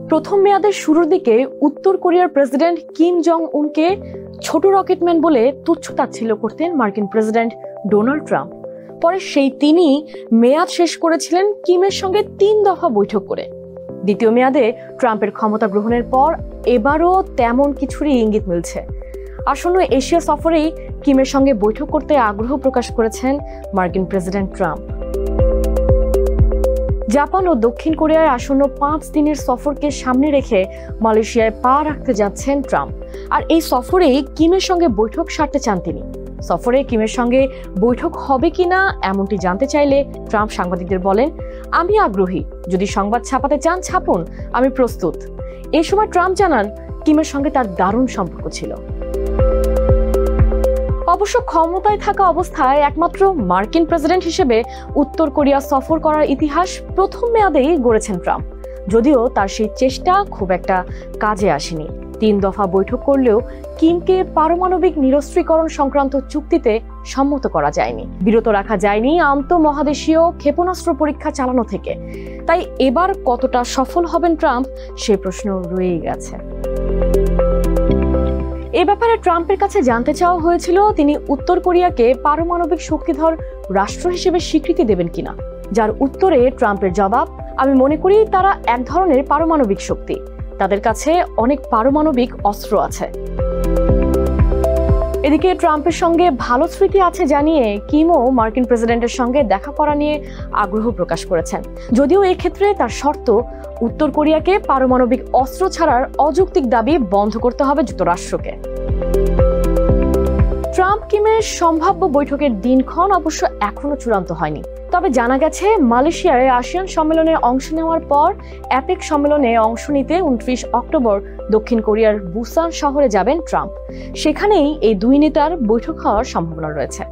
প্রথম মেয়াদের শুরুর দিকে উত্তর কোরিয়ার প্রেসিডেন্ট কিম জং উনকে ছোট রকেটম্যান বলে তুচ্ছ-তাচ্ছিল্য করতেন মার্কিন প্রেসিডেন্ট ডোনাল্ড ট্রাম্প। পরে তিনি মেয়াদ শেষ করেছিলেন কিমের সঙ্গে 3 দফা বৈঠক করে। দ্বিতীয় মেয়াদে ট্রাম্পের ক্ষমতা গ্রহণের পর এবারও তেমন কিছুরই ইঙ্গিত মিলছে। আসন্ন এশিয়া সফরেই কিমের সঙ্গে বৈঠক করতে আগ্রহ প্রকাশ করেছেন মার্কিন প্রেসিডেন্ট ট্রাম্প। জাপান ও দক্ষিণ কোরিয়ায় আসন্ন 5 দিনের সফরকে সামনে রেখে মালয়েশিয়ায় পা রাখতে যাচ্ছেন ট্রাম্প। আর এই সফরেই কিমের সঙ্গে বৈঠক সারতে চান তিনি। সফরে কিমের সঙ্গে বৈঠক হবে কিনা এমনটি জানতে চাইলে ট্রাম্প সাংবাদিকদের বলেন, আমি আগ্রহী, যদি সংবাদ ছাপাতে চান ছাপুন, আমি প্রস্তুত। এই সময় ট্রাম্প জানান কিমের সঙ্গে তার দারুণ সম্পর্ক ছিল। অবশ্য ক্ষমতায় থাকা অবস্থায় একমাত্র মার্কিন প্রেসিডেন্ট হিসেবে উত্তর কোরিয়া সফর করার ইতিহাস প্রথম মেয়াদেই গড়েছেন ট্রাম্প, যদিও তার সেই চেষ্টা খুব একটা কাজে আসেনি। 3 দফা বৈঠক করলেও কিমকে পারমাণবিক নিরস্ত্রীকরণ সংক্রান্ত চুক্তিতে সম্মত করা যায়নি, বিরত রাখা যায়নি আন্তঃমহাদেশীয় ক্ষেপণাস্ত্র পরীক্ষা চালানো থেকে। তাই এবার কতটা সফল হবেন ট্রাম্প সে প্রশ্ন রয়েই গেছে। এ ব্যাপারে ট্রাম্পের কাছে জানতে চাওয়া হয়েছিল তিনি উত্তর কোরিয়াকে পারমাণবিক শক্তিধর রাষ্ট্র হিসেবে স্বীকৃতি দেবেন কিনা, যার উত্তরে ট্রাম্পের জবাব, আমি মনে করি তারা এক ধরনের পারমাণবিক শক্তি, তাদের কাছে অনেক পারমাণবিক অস্ত্র আছে। এদিকে ট্রাম্পের সঙ্গে ভালো স্মৃতি আছে জানিয়ে কিমও মার্কিন প্রেসিডেন্টের সঙ্গে দেখা করা নিয়ে আগ্রহ প্রকাশ করেছেন, যদিও এক্ষেত্রে তার শর্ত উত্তর কোরিয়াকে পারমাণবিক অস্ত্র ছাড়ার অযৌক্তিক দাবি বন্ধ করতে হবে যুক্তরাষ্ট্রকে। ট্রাম্প কিমের সম্ভাব্য বৈঠকের দিনক্ষণ অবশ্য এখনো চূড়ান্ত হয়নি, তবে জানা গেছে মালয়েশিয়ায় আসিয়ান সম্মেলনে অংশ নেওয়ার পর অ্যাপেক সম্মেলনে অংশ নিতে 29 অক্টোবর দক্ষিণ কোরিয়ার বুসান শহরে যাবেন ট্রাম্প। সেখানেই এই দুই নেতার বৈঠক হওয়ার সম্ভাবনা রয়েছে।